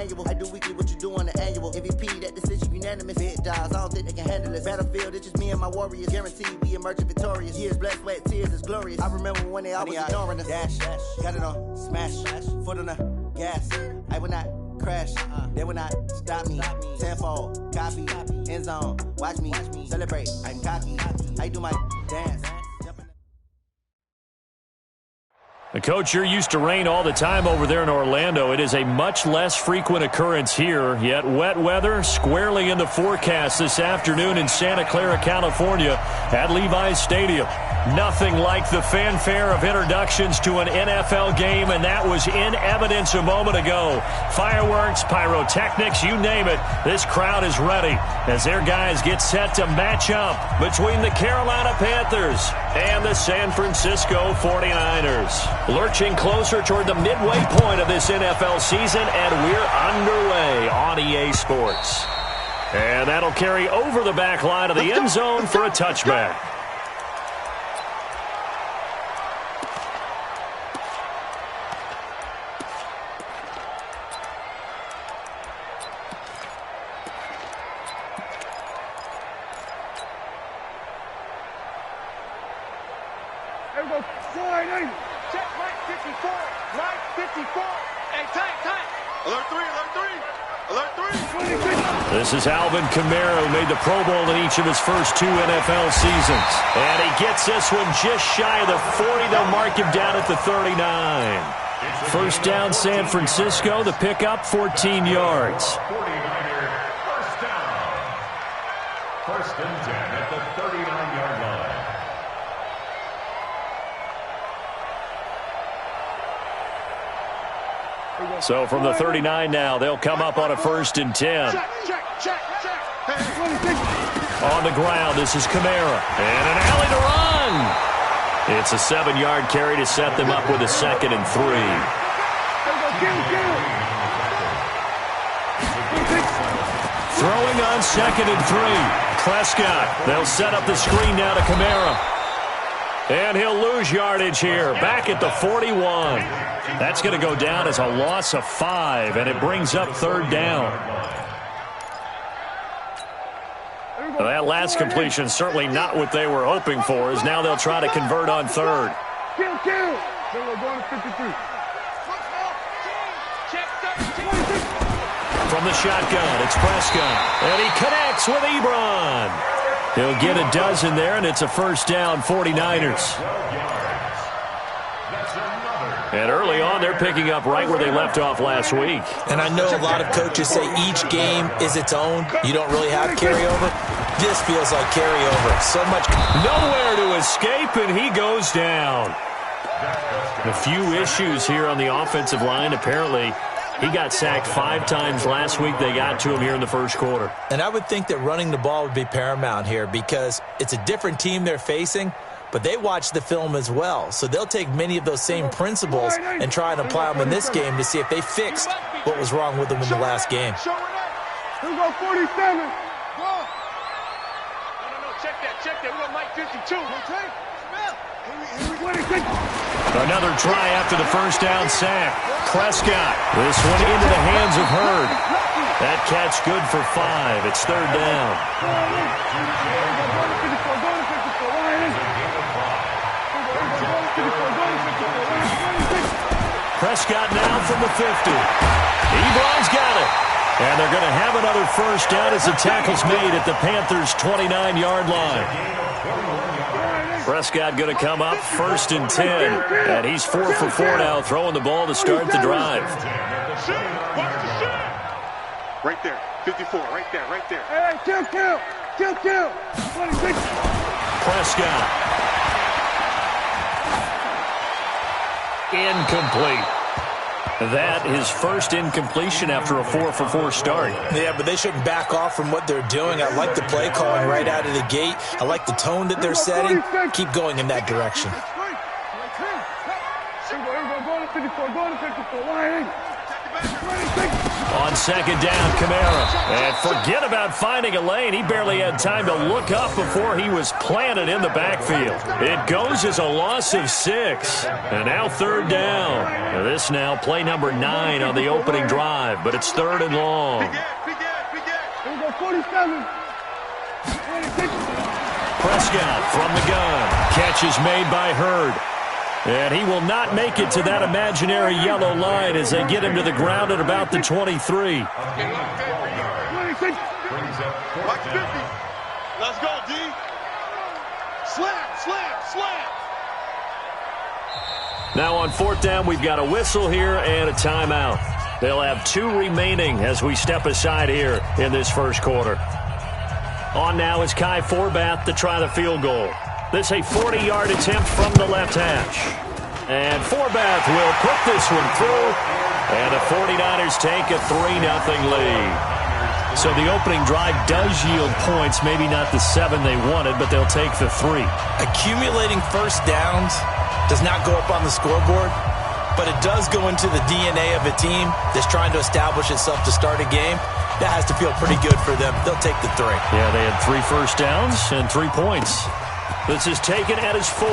manual. I do weekly what you do on the annual. MVP, that decision unanimous. Big dogs, I don't think they can handle this. Battlefield, it's just me and my warriors. Guaranteed we emerge victorious. Years, blood, sweat, tears is glorious. I remember when they always ignoring us. Dash, got it on, smash, foot on the gas. I will not crash, they will not stop me. Tenfold, copy, end zone, watch me celebrate. I'm cocky, I do my dance. Coach, you're used to rain all the time over there in Orlando. It is a much less frequent occurrence here, yet wet weather squarely in the forecast this afternoon in Santa Clara, California at Levi's Stadium. Nothing like the fanfare of introductions to an NFL game, and that was in evidence a moment ago. Fireworks, pyrotechnics, you name it. This crowd is ready as their guys get set to match up between the Carolina Panthers and the San Francisco 49ers. Lurching closer toward the midway point of this NFL season, and we're underway on EA Sports. And that'll carry over the back line of the end zone for a touchback. This is Alvin Kamara, who made the Pro Bowl in each of his first 2 NFL seasons. And he gets this one just shy of the 40. They'll mark him down at the 39. First down, San Francisco. The pickup, 14 yards. First down. First and 10 at the 39-yard line. So from the 39 now, they'll come up on a first and 10. On the ground, this is Kamara. And an alley to run. It's a 7-yard carry to set them up with a 2nd and 3. Throwing on 2nd and 3. Prescott. They'll set up the screen now to Kamara. And he'll lose yardage here, back at the 41. That's going to go down as a loss of 5, and it brings up 3rd down. Well, that last completion certainly not what they were hoping for, as now they'll try to convert on 3rd. From the shotgun, it's Prescott, and he connects with Ebron. He'll get a dozen there, and it's a first down, 49ers. And early on, they're picking up right where they left off last week. And I know a lot of coaches say each game is its own. You don't really have carryover. This feels like carryover. So much. Nowhere to escape, and he goes down. A few issues here on the offensive line, apparently. He got sacked 5 times last week. They got to him here in the first quarter. And I would think that running the ball would be paramount here because it's a different team they're facing, but they watch the film as well. So they'll take many of those same principles and try and apply them in this game to see if they fixed what was wrong with them in the last game. Here we go, 47. No, check that. We got Mike 52. Another try after the first down sack. Prescott. This one into the hands of Hurd. That catch good for 5. It's 3rd down. Prescott now from the 50. Ebron's got it. And they're going to have another first down as the tackle's made at the Panthers' 29-yard line. Prescott going to come up 1st and 10. And he's 4 for 4 now, throwing the ball to start the drive. Right there, 54, right there. Hey, kill. Prescott. Incomplete. That is first incompletion after a 4 for 4 start. Yeah, but they shouldn't back off from what they're doing. I like the play calling right out of the gate. I like the tone that they're setting. Keep going in that direction. On On second down, Kamara. And forget about finding a lane. He barely had time to look up before he was planted in the backfield. It goes as a loss of 6. And now third down. Now this now play number 9 on the opening drive, but it's third and long. Prescott from the gun. Catch is made by Hurd. And he will not make it to that imaginary yellow line as they get him to the ground at about the 23. Watch 50. Let's go, D. Slam, slam, slam. Now on fourth down, we've got a whistle here and a timeout. They'll have 2 remaining as we step aside here in this first quarter. On now is Kai Forbath to try the field goal. This a 40-yard attempt from the left hash. And Forbath will put this one through. And the 49ers take a 3-0 lead. So the opening drive does yield points, maybe not the 7 they wanted, but they'll take the 3. Accumulating first downs does not go up on the scoreboard, but it does go into the DNA of a team that's trying to establish itself to start a game. That has to feel pretty good for them. They'll take the 3. Yeah, they had 3 first downs and 3 points. This is taken at his 4.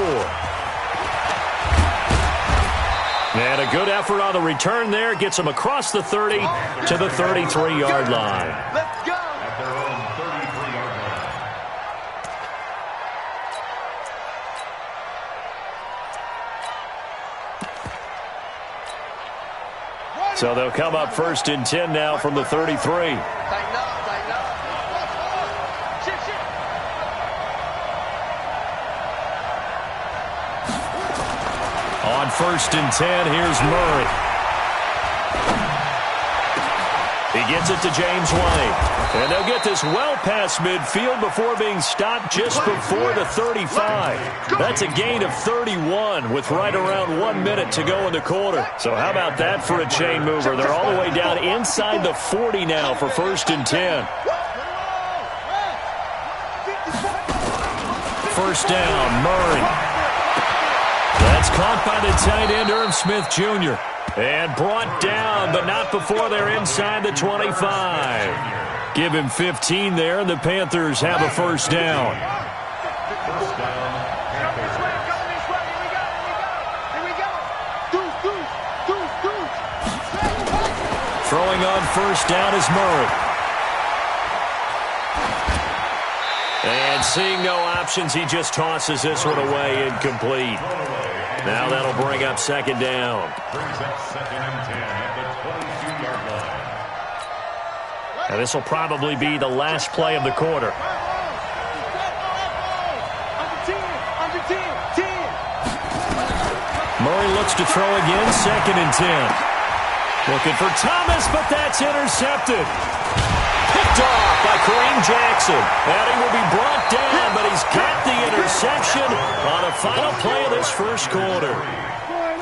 And a good effort on the return there. Gets him across the 30 to the 33-yard line. Let's go. At their own 33-yard line. So they'll come up first and 10 now from the 33. Tighten up, tighten up. Shit, shit. On first and 10, here's Murray. He gets it to James White. And they'll get this well past midfield before being stopped just before the 35. That's a gain of 31 with right around 1 minute to go in the quarter. So how about that for a chain mover? They're all the way down inside the 40 now for first and 10. First down, Murray. That's caught by the tight end, Irv Smith Jr. And brought down, but not before they're inside the 25. Give him 15 there, and the Panthers have a first down. First down, Panthers. Throwing on first down is Murray. And seeing no options, he just tosses this one away, incomplete. Now that'll bring up second down. Brings up second and 10 at the 22-yard line. Now this will probably be the last play of the quarter. Murray looks to throw again, second and 10. Looking for Thomas, but that's intercepted. Picked off by Kareem Jackson. And he will be brought down, but he's got the interception on a final play of this first quarter.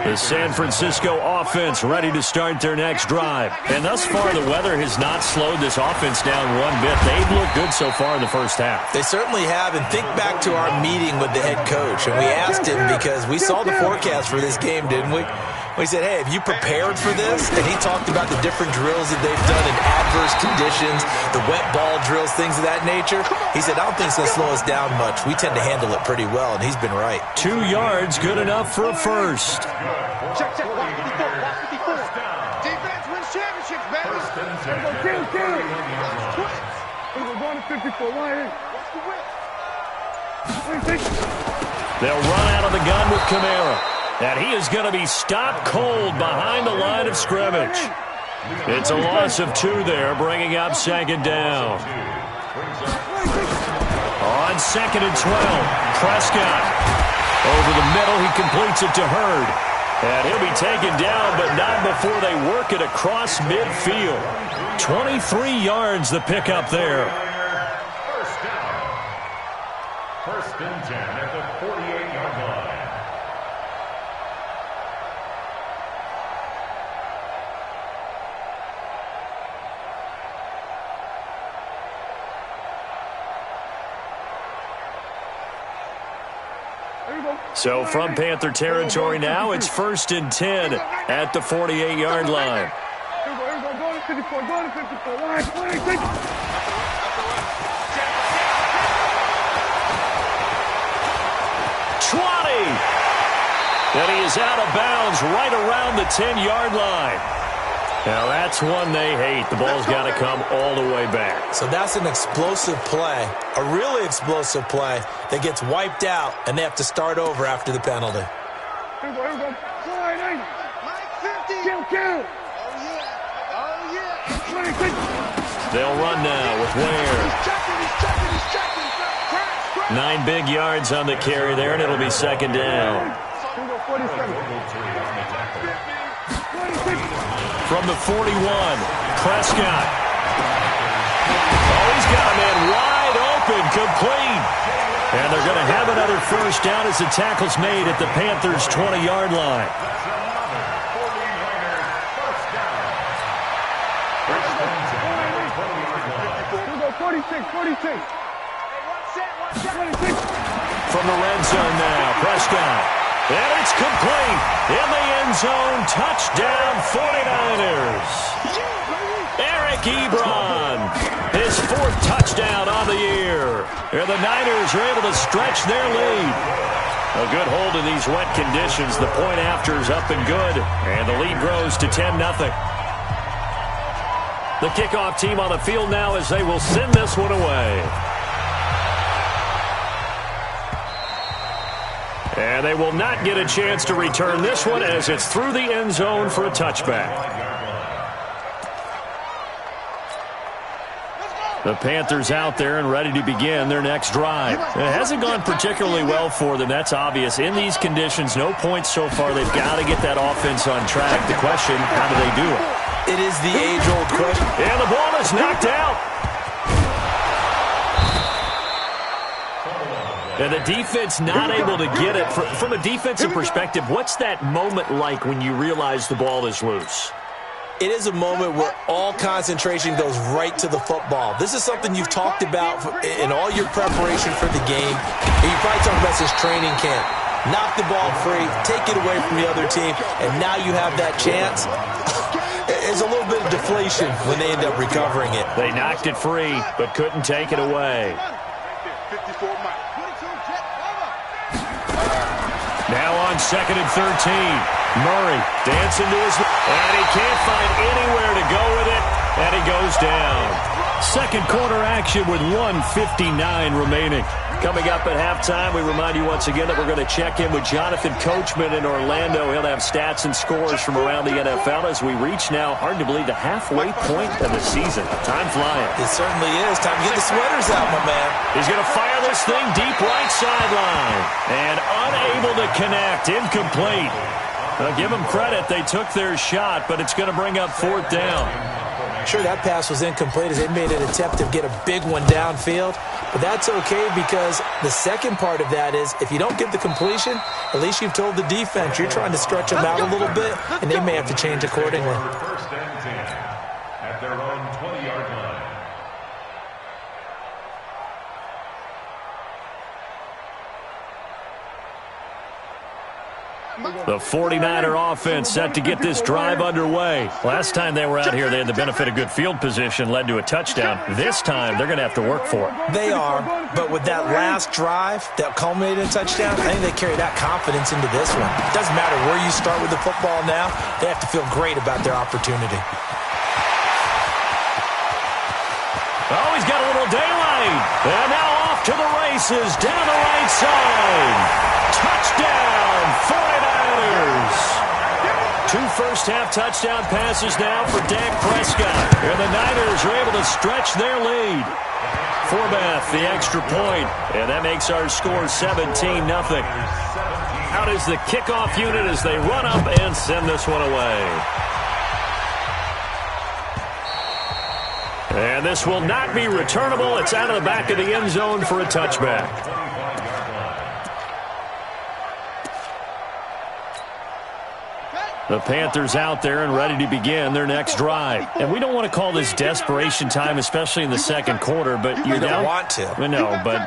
The San Francisco offense ready to start their next drive. And thus far, the weather has not slowed this offense down one bit. They've looked good so far in the first half. They certainly have. And think back to our meeting with the head coach. And we asked him because we saw the forecast for this game, didn't we? We said, hey, have you prepared for this? And he talked about the different drills that they've done in adverse conditions, the wet ball drills, things of that nature. He said, I don't think it's going to slow us down much. We tend to handle it pretty well, and he's been right. 2 yards, good enough for a first. Check, check. Watch 54. Watch 54. Defense wins championships, baby. First and 10 Go, at kill, the kill. 31-yard line. We're going to 54. Right here. Watch the whip. They'll run out of the gun with Kamara. And he is going to be stopped cold behind the line of scrimmage. It's a loss of 2 there, bringing up second down. On second and 12, Prescott. Over the middle, he completes it to Hurd. And he'll be taken down, but not before they work it across midfield. 23 yards the pickup there. First down. First and 10 at the 48-yard line. So from Panther territory now, it's first and 10 at the 48-yard line. 54, go to 54. Line, 26. And he is out of bounds right around the 10-yard line. Now, that's one they hate. The ball's got to come all the way back. So that's an explosive play, a really explosive play that gets wiped out, and they have to start over after the penalty. Here we go, here we go. Line 8. Line 50. Kill. Oh, yeah. 26. They'll run now with Ware. He's checking. 9 big yards on the carry there, and it'll be second down. Here we go, 47. 26. From the 41, Prescott. Oh, he's got a man wide open, complete. And they're going to have another first down as the tackle's made at the Panthers' 20-yard line. Here we go, 46. From the red zone now, Prescott. And it's complete. In the end zone, touchdown 49ers. Eric Ebron, his 4th touchdown on the year. And the Niners are able to stretch their lead. A good hold in these wet conditions. The point after is up and good. And the lead grows to 10-0. The kickoff team on the field now as they will send this one away. And they will not get a chance to return this one as it's through the end zone for a touchback. The Panthers out there and ready to begin their next drive. It hasn't gone particularly well for them. That's obvious. In these conditions, no points so far. They've got to get that offense on track. The question, how do they do it? It is the age-old question. And the ball is knocked out. And the defense not able to get it. From a defensive perspective, what's that moment like when you realize the ball is loose? It is a moment where all concentration goes right to the football. This is something you've talked about in all your preparation for the game. And you probably talked about this training camp. Knock the ball free, take it away from the other team, and now you have that chance. There's a little bit of deflation when they end up recovering it. They knocked it free, but couldn't take it away. Now on 2nd and 13. Murray dancing to his... And he can't find anywhere to go with it. And he goes down. Second quarter action with 1:59 remaining. Coming up at halftime, we remind you once again that we're going to check in with Jonathan Coachman in Orlando. He'll have stats and scores from around the NFL as we reach now, hard to believe, the halfway point of the season. Time flying. It certainly is. Time to get the sweaters out, my man. He's going to fire this thing deep right sideline. And unable to connect. Incomplete. I'll give them credit. They took their shot, but it's going to bring up 4th down. Sure, that pass was incomplete as they made an attempt to get a big one downfield. But that's okay because the second part of that is if you don't get the completion, at least you've told the defense you're trying to stretch them out a little bit, and they may have to change accordingly. First and 10 at their own 20-yard line. The 49er offense set to get this drive underway. Last time they were out here, they had the benefit of good field position, led to a touchdown. This time, they're going to have to work for it. They are, but with that last drive that culminated in a touchdown, I think they carry that confidence into this one. It doesn't matter where you start with the football now. They have to feel great about their opportunity. Oh, he's got a little daylight. And now off to the races down the right side. Touchdown, 49ers. 2 first-half touchdown passes now for Dak Prescott. And the Niners are able to stretch their lead. Forbath, the extra point. And that makes our score 17-0. Out is the kickoff unit as they run up and send this one away. And this will not be returnable. It's out of the back of the end zone for a touchback. The Panthers out there and ready to begin their next drive. And we don't want to call this desperation time, especially in the second quarter, but you're down. You don't want to. No, but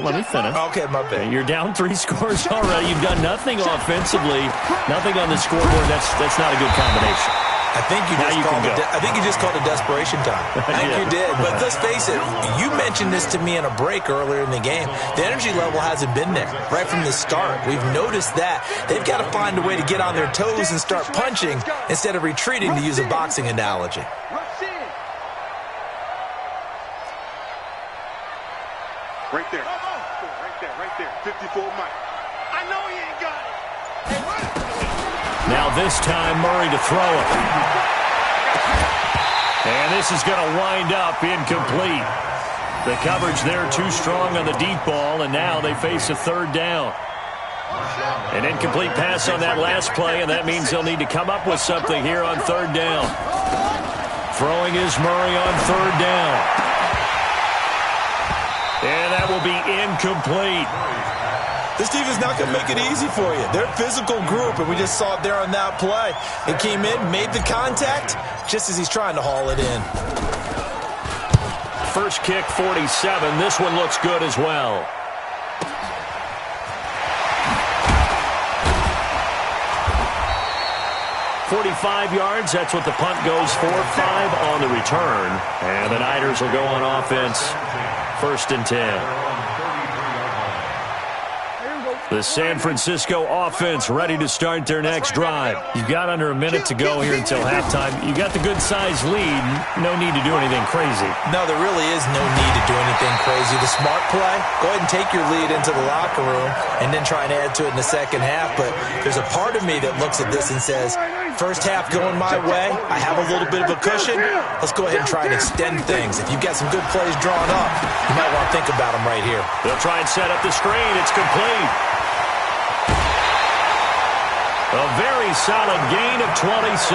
let me finish. Okay, my bad. You're down 3 scores already. You've done nothing offensively, nothing on the scoreboard. That's not a good combination. I think you just called it desperation time. I think you did. But let's face it, you mentioned this to me in a break earlier in the game. The energy level hasn't been there right from the start. We've noticed that. They've got to find a way to get on their toes and start punching instead of retreating, to use a boxing analogy. Right there. Right there. 54 Mike. I know he ain't got it. Now this time, Murray to throw it. And this is going to wind up incomplete. The coverage there too strong on the deep ball, and now they face a third down. An incomplete pass on that last play, and that means they'll need to come up with something here on third down. Throwing is Murray on third down. And that will be incomplete. This defense is not going to make it easy for you. They're a physical group, and we just saw it there on that play. It came in, made the contact, just as he's trying to haul it in. First kick, 47. This one looks good as well. .45 yards, that's what the punt goes for. 5 on the return. And the Niners will go on offense. 1st and 10. The San Francisco offense ready to start their next drive. You've got under a minute to go here until halftime. You got the good-sized lead. No need to do anything crazy. No, there really is no need to do anything crazy. The smart play, go ahead and take your lead into the locker room and then try and add to it in the second half. But there's a part of me that looks at this and says, first half going my way, I have a little bit of a cushion. Let's go ahead and try and extend things. If you've got some good plays drawn up, you might want to think about them right here. They'll try and set up the screen. It's complete. A very solid gain of 27.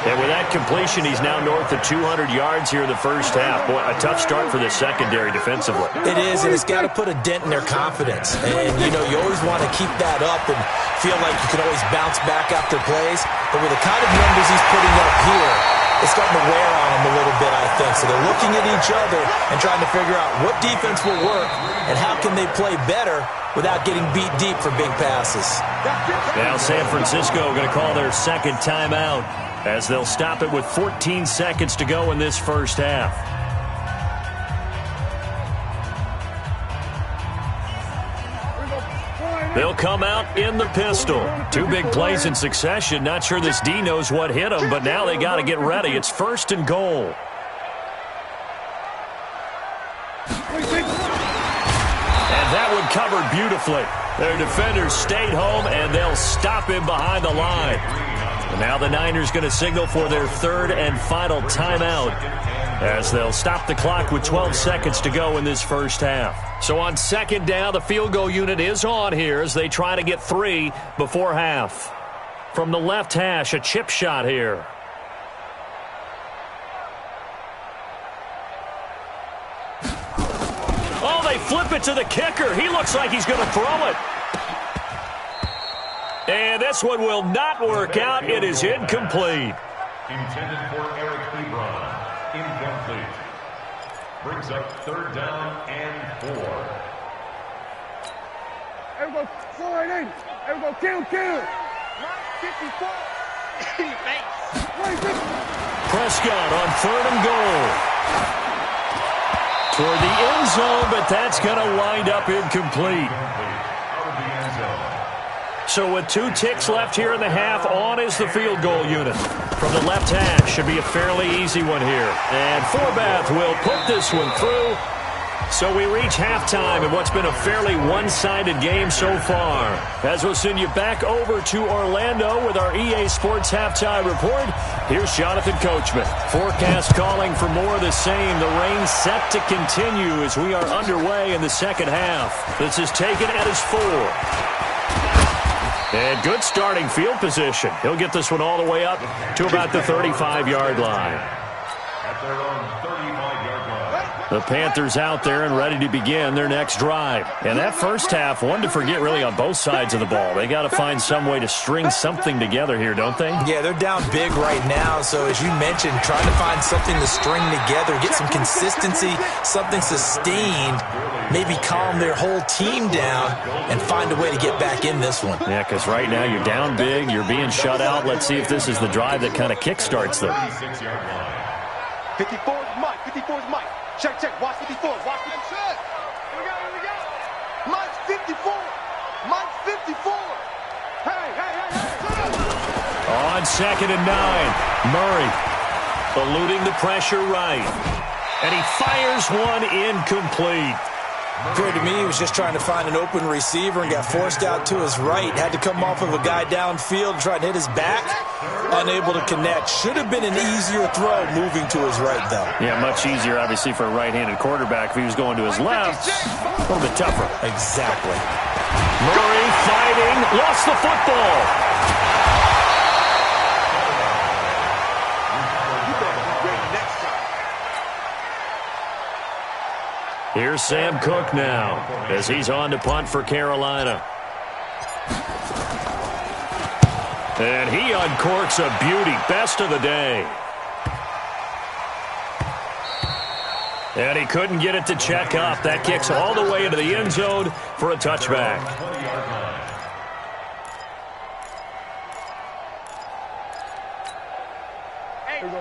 And with that completion, he's now north of 200 yards here in the first half. Boy, a tough start for the secondary defensively. It is, and it's got to put a dent in their confidence. And, you know, you always want to keep that up and feel like you can always bounce back after plays. But with the kind of numbers he's putting up here, it's starting to wear on them a little bit, I think. So they're looking at each other and trying to figure out what defense will work and how can they play better without getting beat deep for big passes. Now San Francisco going to call their second timeout as they'll stop it with 14 seconds to go in this first half. They'll come out in the pistol. 2 big plays in succession. Not sure this D knows what hit him, but now they got to get ready. It's 1st and goal. That one covered beautifully. Their defenders stayed home, and they'll stop him behind the line. And now the Niners going to signal for their 3rd and final timeout as they'll stop the clock with 12 seconds to go in this first half. So on 2nd down, the field goal unit is on here as they try to get 3 before half. From the left hash, a chip shot here. Flip it to the kicker. He looks like he's going to throw it. And this one will not work out. It is incomplete. Intended for Eric Ebron. Incomplete. Brings up 3rd down and 4. Everybody, slide in. Everybody, kill. 54. Prescott on 3rd and goal. Toward the end zone, but that's going to wind up incomplete. So with 2 ticks left here in the half, on is the field goal unit. From the left hash, should be a fairly easy one here. And Forbath will put this one through. So we reach halftime in what's been a fairly one-sided game so far. As we'll send you back over to Orlando with our EA Sports Halftime Report, here's Jonathan Coachman. Forecast calling for more of the same. The rain set to continue as we are underway in the second half. This is taken at his 4. And good starting field position. He'll get this one all the way up to about the 35-yard line. At their own 35-yard line. The Panthers out there and ready to begin their next drive. And that first half, one to forget really on both sides of the ball. They got to find some way to string something together here, don't they? Yeah, they're down big right now. So as you mentioned, trying to find something to string together, get some consistency, something sustained, maybe calm their whole team down and find a way to get back in this one. Yeah, because right now you're down big, you're being shut out. Let's see if this is the drive that kind of kickstarts them. 54 is Mike. 54 is Mike. Check, check. Watch 54. Watch 54. Here we go, here we go. Mike's 54. Mike's 54. Hey. On 2nd and 9, Murray eluding the pressure right. And he fires one incomplete. Appeared to me he was just trying to find an open receiver and got forced out to his right. Had to come off of a guy downfield, try to hit his back. Unable to connect. Should have been an easier throw moving to his right, though. Yeah, much easier, obviously, for a right-handed quarterback. If he was going to his left, a little bit tougher. Exactly. Murray fighting, lost the football. Here's Sam Cook now as he's on to punt for Carolina. And he uncorks a beauty. Best of the day. And he couldn't get it to check up. That kicks all the way into the end zone for a touchback.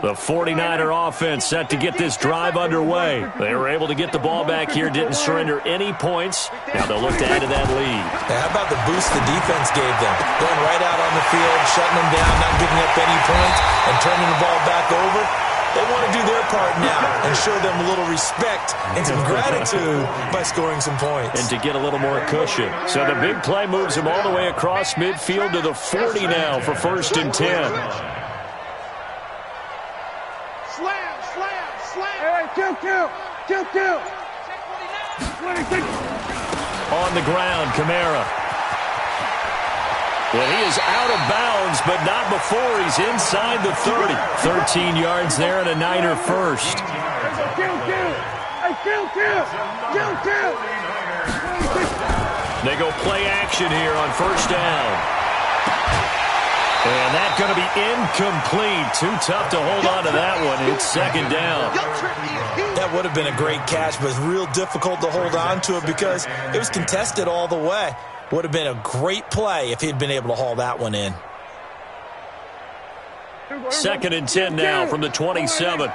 The 49er offense set to get this drive underway. They were able to get the ball back here, didn't surrender any points. Now they'll look to add to that lead. How about the boost the defense gave them? Going right out on the field, shutting them down, not giving up any points, and turning the ball back over. They want to do their part now and show them a little respect and some gratitude by scoring some points. And to get a little more cushion. So the big play moves them all the way across midfield to the 40 now for 1st and 10. Kill. 26. On the ground, Kamara. Well, he is out of bounds, but not before he's inside the 30. 13 yards there and a Niner first. Kill. They go play action here on 1st down. And that's going to be incomplete. Too tough to hold on to that one. It's 2nd down. That would have been a great catch, but it's real difficult to hold on to it because it was contested all the way. Would have been a great play if he'd been able to haul that one in. 2nd and 10 now from the 27.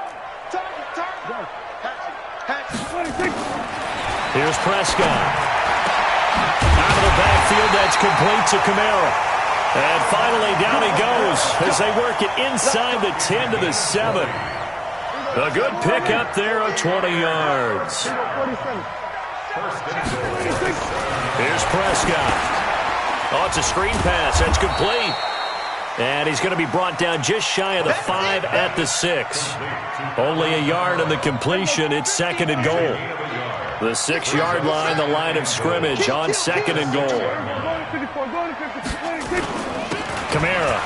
Here's Prescott. Out of the backfield, that's complete to Kamara. And finally, down he goes as they work it inside the 10 to the 7. A good pickup there of 20 yards. Here's Prescott. Oh, it's a screen pass. That's complete. And he's going to be brought down just shy of the 5 at the 6. Only a yard on the completion. It's 2nd and goal. The 6-yard line, the line of scrimmage on 2nd and goal. Kamara.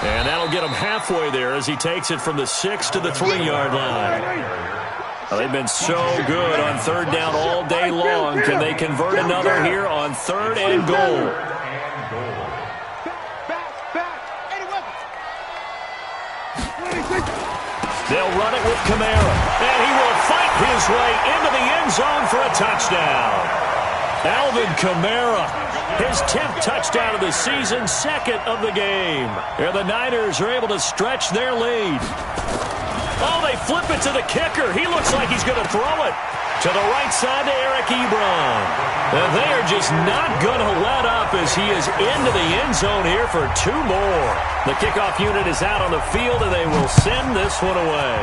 And that'll get him halfway there as he takes it from the 6 to the 3-yard line. Well, they've been so good on 3rd down all day long. Can they convert another here on 3rd and goal? They'll run it with Kamara. And he will fight his way into the end zone for a touchdown. Alvin Kamara, his 10th touchdown of the season, 2nd of the game. And the Niners are able to stretch their lead. Oh, they flip it to the kicker. He looks like he's going to throw it to the right side to Eric Ebron. And they are just not going to let up as he is into the end zone here for 2 more. The kickoff unit is out on the field, and they will send this one away.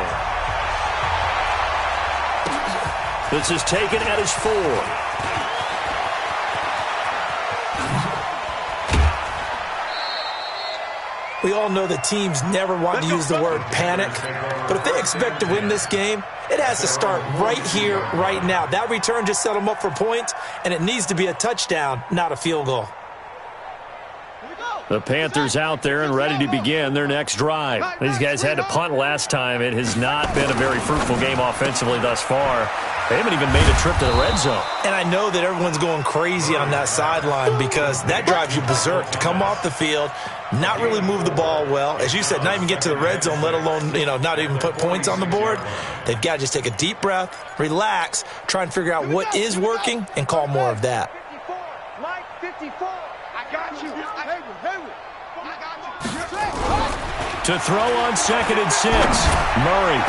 This is taken at his 4. We all know that teams never want to use the word panic, but if they expect to win this game, it has to start right here, right now. That return just set them up for points, and it needs to be a touchdown, not a field goal. Here we go. The Panthers out there and ready to begin their next drive. These guys had to punt last time. It has not been a very fruitful game offensively thus far. They haven't even made a trip to the red zone. And I know that everyone's going crazy on that sideline because that drives you berserk to come off the field, not really move the ball well. As you said, not even get to the red zone, let alone, not even put points on the board. They've got to just take a deep breath, relax, try and figure out what is working and call more of that. 54, Mike 54. I got you. To throw on 2nd and 6. Murray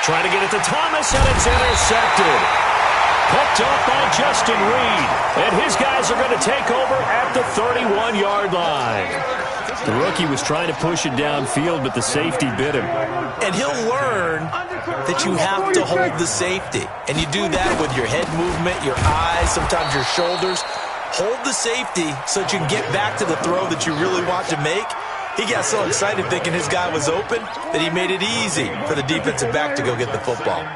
trying to get it to Thomas, and it's intercepted. Picked up by Justin Reed. And his guys are going to take over at the 31-yard line. The rookie was trying to push it downfield, but the safety bit him. And he'll learn that you have to hold the safety. And you do that with your head movement, your eyes, sometimes your shoulders. Hold the safety so that you can get back to the throw that you really want to make. He got so excited thinking his guy was open that he made it easy for the defensive back to go get the football.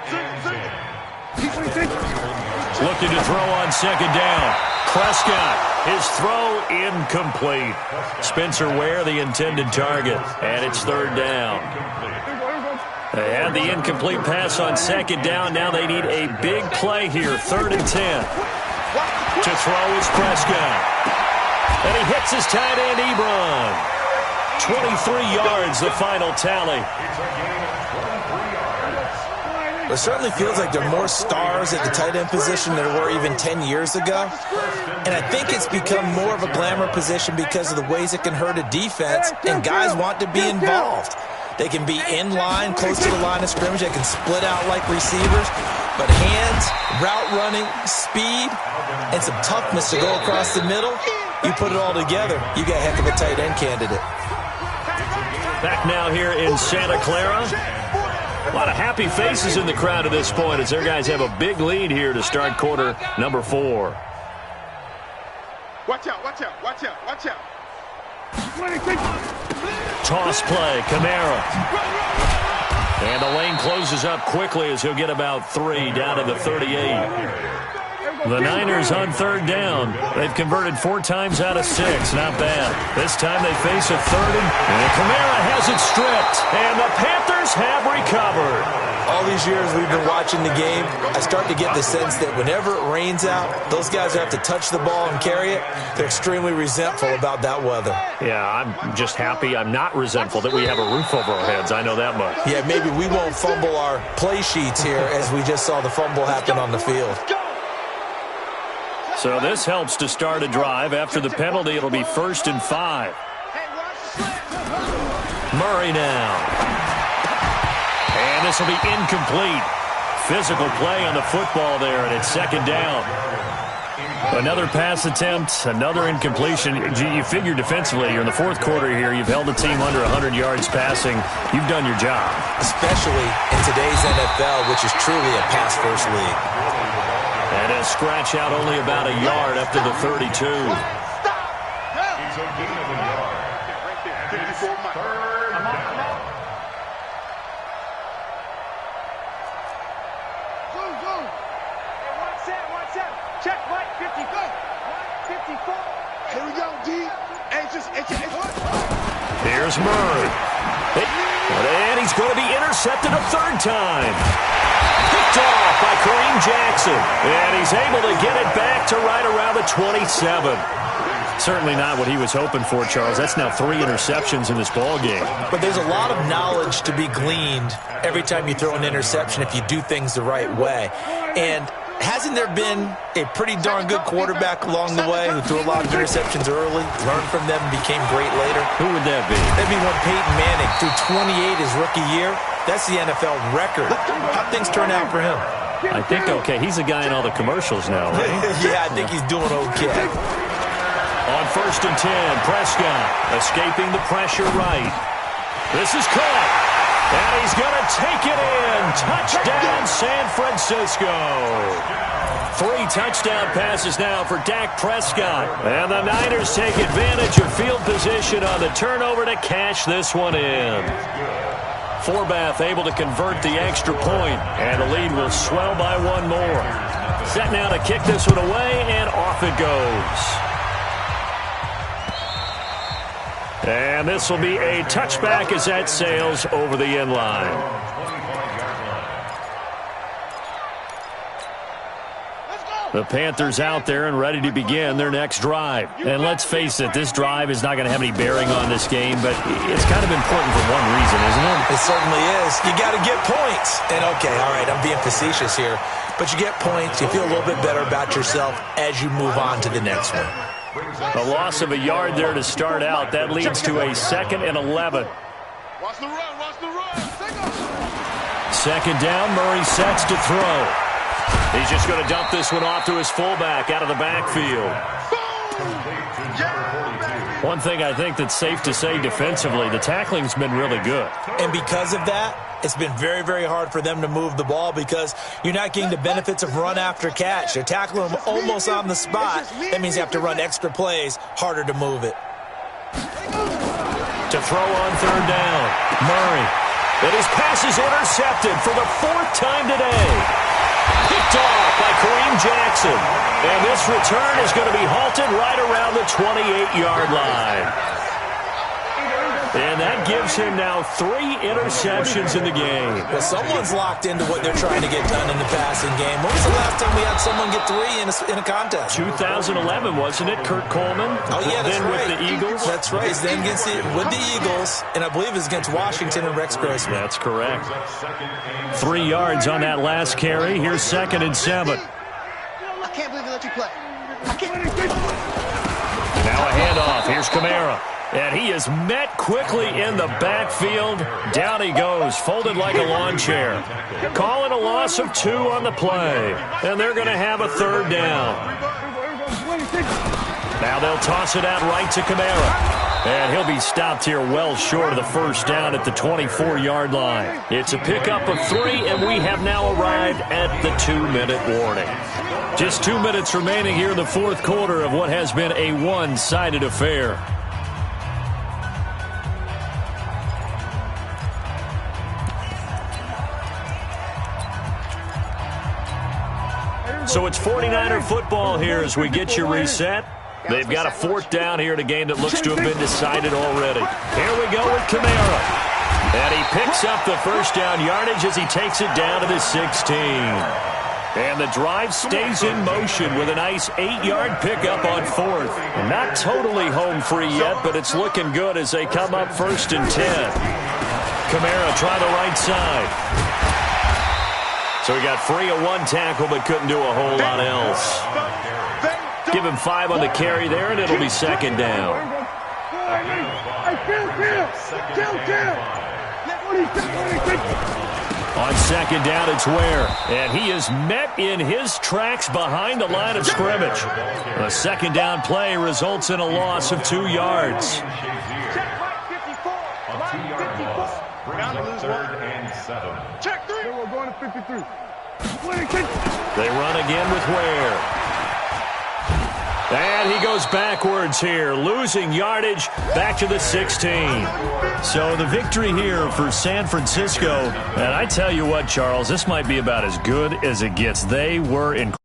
Looking to throw on 2nd down. Prescott, his throw incomplete. Spencer Ware, the intended target, and it's 3rd down. They had the incomplete pass on 2nd down. Now they need a big play here, 3rd and 10. To throw is Prescott. And he hits his tight end, Ebron. 23 yards, the final tally. It certainly feels like there are more stars at the tight end position than there were even 10 years ago. And I think it's become more of a glamour position because of the ways it can hurt a defense, and guys want to be involved. They can be in line, close to the line of scrimmage. They can split out like receivers. But hands, route running, speed, and some toughness to go across the middle, you put it all together, you got a heck of a tight end candidate. Back now here in Santa Clara. A lot of happy faces in the crowd at this point as their guys have a big lead here to start quarter number 4. Watch out, watch out, watch out, watch out. Toss play, Kamara. And the lane closes up quickly as he'll get about 3 down to the 38. The Niners on 3rd down. They've converted 4 times out of 6. Not bad. This time they face a 3rd and Kamara has it stripped. And the Panthers have recovered. All these years we've been watching the game, I start to get the sense that whenever it rains out, those guys who have to touch the ball and carry it, they're extremely resentful about that weather. Yeah, I'm just happy I'm not resentful that we have a roof over our heads. I know that much. Yeah, maybe we won't fumble our play sheets here as we just saw the fumble happen on the field. So this helps to start a drive. After the penalty, it'll be 1st and 5. Murray now. And this will be incomplete. Physical play on the football there, and it's 2nd down. Another pass attempt, another incompletion. You figure defensively, you're in the 4th quarter here. You've held the team under 100 yards passing. You've done your job. Especially in today's NFL, which is truly a pass-first league. And a scratch out only about a yard up to the 32. It's a gain of a yard. And it's 3rd down. Watch out. Check Mike 54. Mike 54. Here we go, D. Here's Murray. And he's going to be intercepted a 3rd time. Picked off by Kareem Jackson. And he's able to get it back to right around the 27. Certainly not what he was hoping for, Charles. That's now 3 interceptions in this ball game. But there's a lot of knowledge to be gleaned every time you throw an interception if you do things the right way. And hasn't there been a pretty darn good quarterback along the way who threw a lot of interceptions early, learned from them, and became great later? Who would that be? That'd be one Peyton Manning. Threw 28 his rookie year. That's the NFL record. How'd things turn out for him? I think okay. He's a guy in all the commercials now, right? Yeah, I think he's doing okay. On 1st and 10, Prescott escaping the pressure right. This is caught. And he's going to take it in. Touchdown, San Francisco. 3 touchdown passes now for Dak Prescott. And the Niners take advantage of field position on the turnover to cash this one in. Forbath able to convert the extra point, and the lead will swell by 1 more. Set now to kick this one away, and off it goes. And this will be a touchback as that sails over the end line. The Panthers out there and ready to begin their next drive. And let's face it, this drive is not going to have any bearing on this game, but it's kind of important for one reason, isn't it? It certainly is. You got to get points. And, okay, all right, I'm being facetious here. But you get points, you feel a little bit better about yourself as you move on to the next one. A loss of a yard there to start out. That leads to a 2nd and 11. Watch the run, watch the run. Second down, Murray sets to throw. He's just going to dump this one off to his fullback out of the backfield. One thing I think that's safe to say defensively, the tackling's been really good. And because of that, it's been very, very hard for them to move the ball because you're not getting the benefits of run after catch. You're tackling them almost on the spot. That means you have to run extra plays, harder to move it. To throw on third down, Murray. And his pass is intercepted for the 4th time today. Picked off by Kareem Jackson. And this return is going to be halted right around the 28-yard line. And that gives him now 3 interceptions in the game. Well, someone's locked into what they're trying to get done in the passing game. When was the last time we had someone get 3 in a contest? 2011, wasn't it, Kurt Coleman? Oh, yeah, that's then right. With the Eagles? That's right. Then with the Eagles, and I believe it was against Washington and Rex Grossman. That's correct. 3 yards on that last carry. Here's 2nd and 7. I can't believe they let you play. I can't. Now a handoff. Here's Kamara. And he is met quickly in the backfield. Down he goes, folded like a lawn chair. Calling a loss of 2 on the play. And they're going to have a 3rd down. Now they'll toss it out right to Kamara. And he'll be stopped here well short of the 1st down at the 24-yard line. It's a pickup of 3, and we have now arrived at the 2-minute warning. Just 2 minutes remaining here in the 4th quarter of what has been a one-sided affair. So it's 49er football here as we get you reset. They've got a 4th down here in a game that looks to have been decided already. Here we go with Kamara. And he picks up the 1st down yardage as he takes it down to the 16. And the drive stays in motion with a nice 8-yard pickup on 4th. Not totally home free yet, but it's looking good as they come up 1st and 10. Kamara try the right side. So he got free of 1 tackle but couldn't do a whole lot else. Give him 5 on the carry there, and it'll be 2nd down. On 2nd down, it's Ware. And he is met in his tracks behind the line of scrimmage. A 2nd down play results in a loss of 2 yards. Check 3. We're going to 53. They run again with Ware. And he goes backwards here, losing yardage back to the 16. So the victory here for San Francisco. And I tell you what, Charles, this might be about as good as it gets. They were incredible.